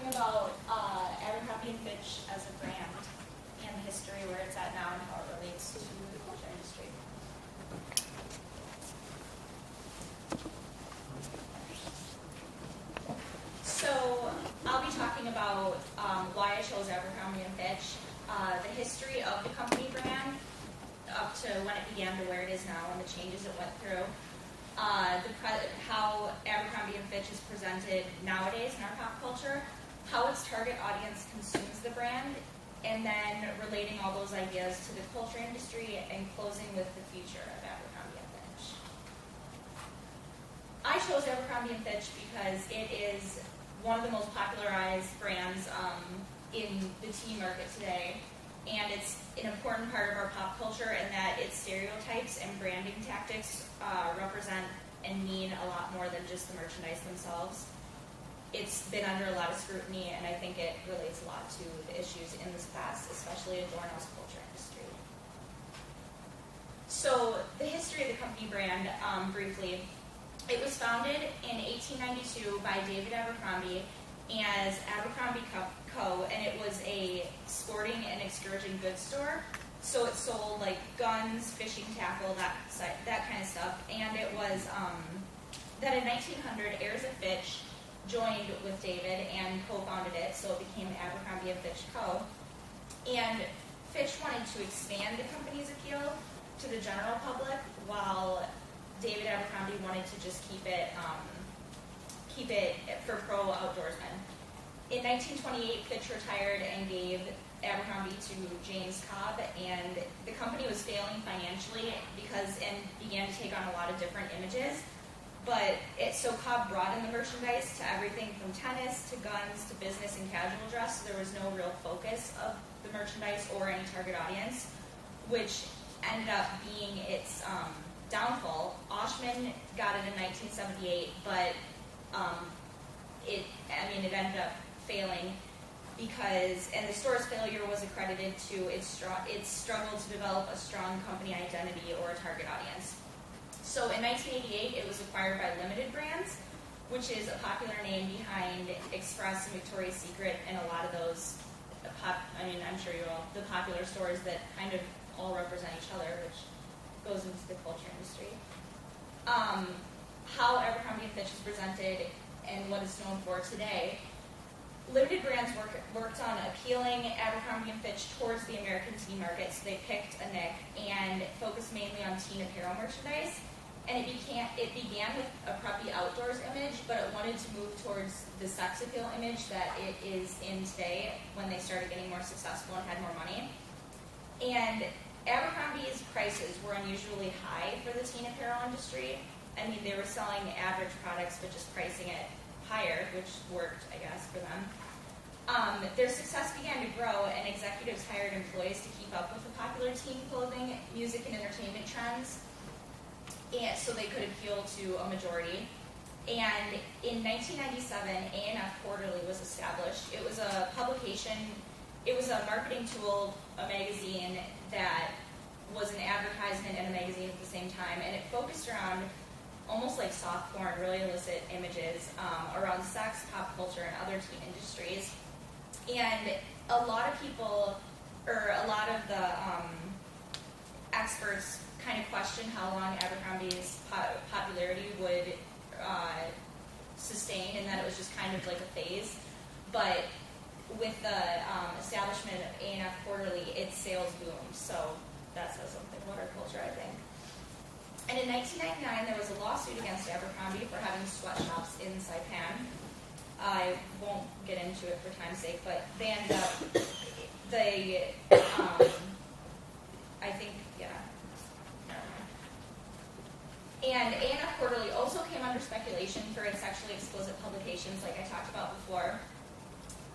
talking about Abercrombie & Fitch as a brand and the history where it's at now and how it relates to the culture industry. So I'll be talking about why I chose Abercrombie & Fitch, the history of the company brand up to when it began to where it is now and the changes it went through, how Abercrombie & Fitch is presented nowadays in our pop culture, how its target audience consumes the brand, and then relating all those ideas to the culture industry and closing with the future of Abercrombie & Fitch. I chose Abercrombie & Fitch because it is one of the most popularized brands in the teen market today, and it's an important part of our pop culture in that its stereotypes and branding tactics represent and mean a lot more than just the merchandise themselves. It's been under a lot of scrutiny, and I think it relates a lot to the issues in this class, especially Adorno's culture industry. So the history of the company brand, briefly, it was founded in 1892 by David Abercrombie as Abercrombie Co., and it was a sporting and excursion goods store. So it sold like guns, fishing tackle, that kind of stuff. And it was that in 1900, heirs of Fitch joined with David and co-founded it, so it became Abercrombie & Fitch Co. And Fitch wanted to expand the company's appeal to the general public, while David Abercrombie wanted to just keep it for pro outdoorsmen. In 1928, Fitch retired and gave Abercrombie to James Cobb, and the company was failing financially and began to take on a lot of different images. So Cobb broadened the merchandise to everything from tennis to guns to business and casual dress, so there was no real focus of the merchandise or any target audience, which ended up being its downfall. Oshman got it in 1978, but it ended up failing and the store's failure was accredited to its struggle to develop a strong company identity or a target audience. So in 1988, it was acquired by Limited Brands, which is a popular name behind Express and Victoria's Secret and a lot of those, I'm sure you all, the popular stores that kind of all represent each other, which goes into the culture industry. How Abercrombie & Fitch is presented and what it's known for today. Limited Brands worked on appealing Abercrombie & Fitch towards the American teen market, so they picked a niche and focused mainly on teen apparel merchandise. And it began with a preppy outdoors image, but it wanted to move towards the sex appeal image that it is in today when they started getting more successful and had more money. And Abercrombie's prices were unusually high for the teen apparel industry. I mean, they were selling average products, but just pricing it higher, which worked, I guess, for them. Their success began to grow, and executives hired employees to keep up with the popular teen clothing, music, and entertainment trends, and so they could appeal to a majority. And in 1997, A&F Quarterly was established. It was a publication, it was a marketing tool, a magazine that was an advertisement and a magazine at the same time, and it focused around almost like soft porn, really illicit images around sex, pop culture, and other teen industries. And a lot of the experts kind of questioned how long Abercrombie's popularity would sustain, and that it was just kind of like a phase. But with the establishment of A&F Quarterly, its sales boomed, so that says something about our culture, I think. And in 1999, there was a lawsuit against Abercrombie for having sweatshops in Saipan. I won't get into it for time's sake, but they ended up, And A&F Quarterly also came under speculation for its sexually explicit publications, like I talked about before,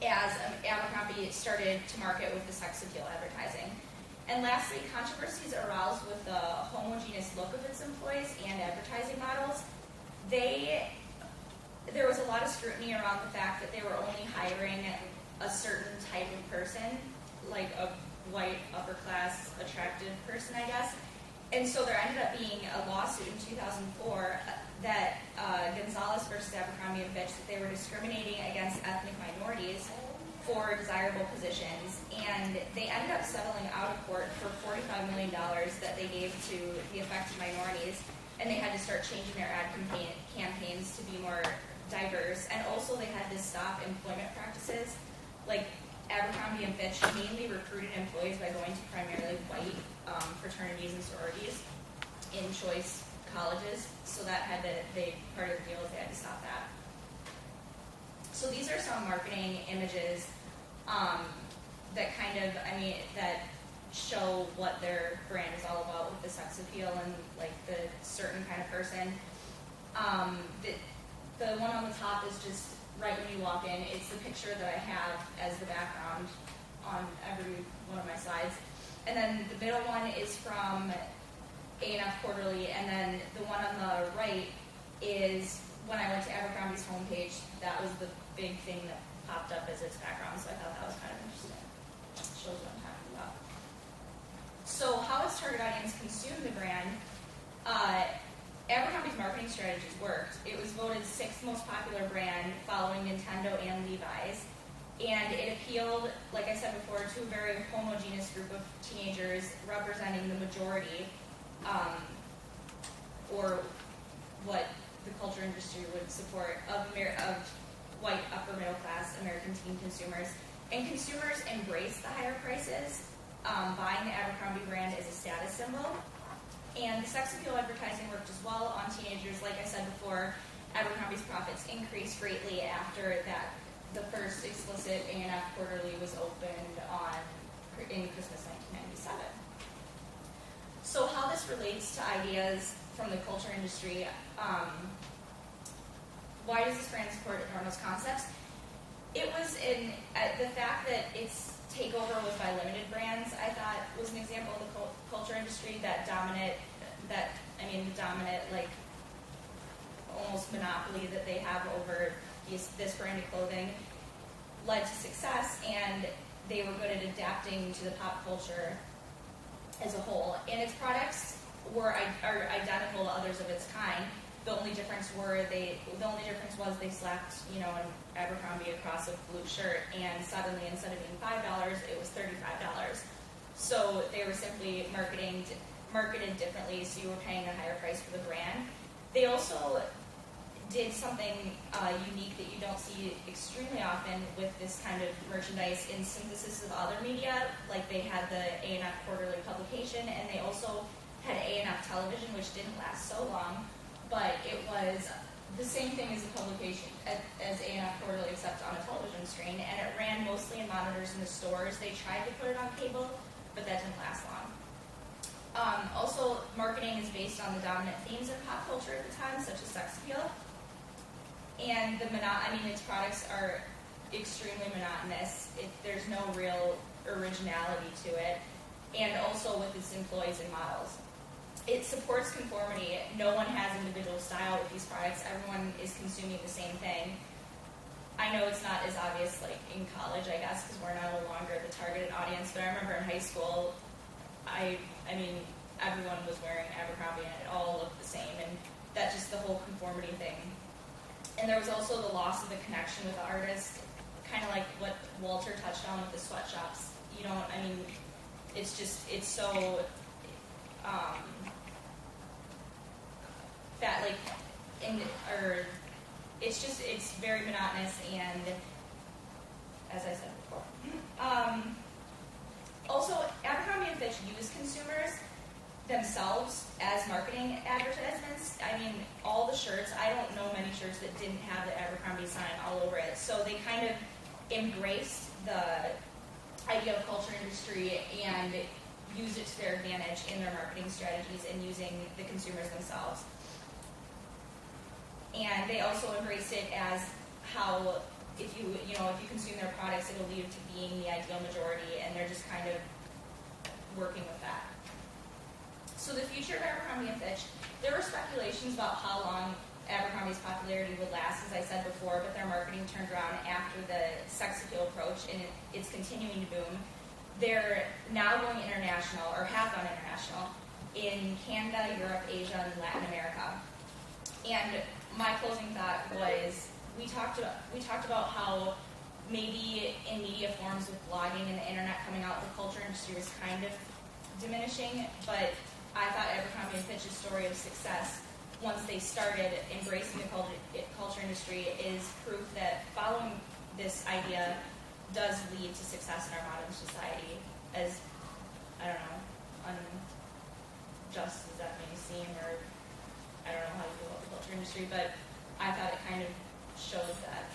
as Abercrombie started to market with the sex appeal advertising. And lastly, controversies aroused with the homogeneous look of its employees and advertising models. There was a lot of scrutiny around the fact that they were only hiring a certain type of person, like a white, upper-class, attractive person, I guess. And so there ended up being a lawsuit in 2004 that Gonzalez versus Abercrombie Abercrombie & Fitch that they were discriminating against ethnic minorities for desirable positions, and they ended up settling out of court for $45 million that they gave to the affected minorities, and they had to start changing their ad campaigns to be more diverse, and also they had to stop employment practices. Like Abercrombie & Fitch mainly recruited employees by going to primarily white fraternities and sororities in choice colleges, so that had to, part of the deal is they had to stop that. So these are some marketing images that kind of, that show what their brand is all about with the sex appeal and like the certain kind of person. The one on the top is just right when you walk in. It's the picture that I have as the background on every one of my slides. And then the middle one is from A&F Quarterly, and then the one on the right is when I went to Abercrombie's homepage. That was the big thing that popped up as its background, so I thought that was kind of interesting. It shows what I'm talking about. So how its target audience consumed the brand, Abercrombie's marketing strategies worked. It was voted 6th most popular brand following Nintendo and Levi's. And it appealed, like I said before, to a very homogeneous group of teenagers representing the majority, or what the culture industry would support, of white upper middle class American teen consumers. And consumers embraced the higher prices. Buying the Abercrombie brand is a status symbol. And the sex appeal advertising worked as well on teenagers. Like I said before, Abercrombie's profits increased greatly after the first explicit A&F Quarterly was opened in Christmas 1997. So how this relates to ideas from the culture industry, why does this brand support enormous concepts? It was the fact that its takeover was by limited brands, I thought was an example of the culture industry that dominant, like almost monopoly that they have over this brand of clothing led to success, and they were good at adapting to the pop culture as a whole. And its products are identical to others of its kind. The only difference was they slapped, an Abercrombie across a blue shirt, and suddenly instead of being $5, it was $35. So they were simply marketed differently, so you were paying a higher price for the brand. They also did something unique that you don't see extremely often with this kind of merchandise in synthesis of other media. Like they had the A&F Quarterly publication, and they also had A&F Television, which didn't last so long, but it was the same thing as a publication, as A&F Quarterly, except on a television screen, and it ran mostly in monitors in the stores. They tried to put it on cable, but that didn't last long. Also, marketing is based on the dominant themes in pop culture at the time, such as sex appeal. And its products are extremely monotonous. There's no real originality to it. And also with its employees and models. It supports conformity. No one has individual style with these products. Everyone is consuming the same thing. I know it's not as obvious like in college, I guess, because we're no longer the targeted audience, but I remember in high school, everyone was wearing Abercrombie and it all looked the same, and that's just the whole conformity thing. And there was also the loss of the connection with the artist, kind of like what Walter touched on with the sweatshops. It's so it's very monotonous, and as I said before. Also, Abercrombie & Fitch used consumers themselves as marketing advertisements. All the shirts, I don't know many shirts that didn't have the Abercrombie sign all over it. So they kind of embraced the idea of culture industry and used it to their advantage in their marketing strategies and using the consumers themselves. And they also embraced it as how if you consume their products, it'll lead to being the ideal majority, and they're just kind of working with that. So the future of Abercrombie & Fitch, there were speculations about how long Abercrombie's popularity would last, as I said before, but their marketing turned around after the sex appeal approach, and it's continuing to boom. They're now going international, or have gone international, in Canada, Europe, Asia, and Latin America. And my closing thought was, we talked about how maybe in media forms with blogging and the internet coming out, the culture industry was kind of diminishing, but I thought Abercrombie & Fitch's story of success, once they started embracing the culture industry, is proof that following this idea does lead to success in our modern society, as, I don't know, unjust as that may seem, or I don't know how you feel about the culture industry, but I thought it kind of showed that.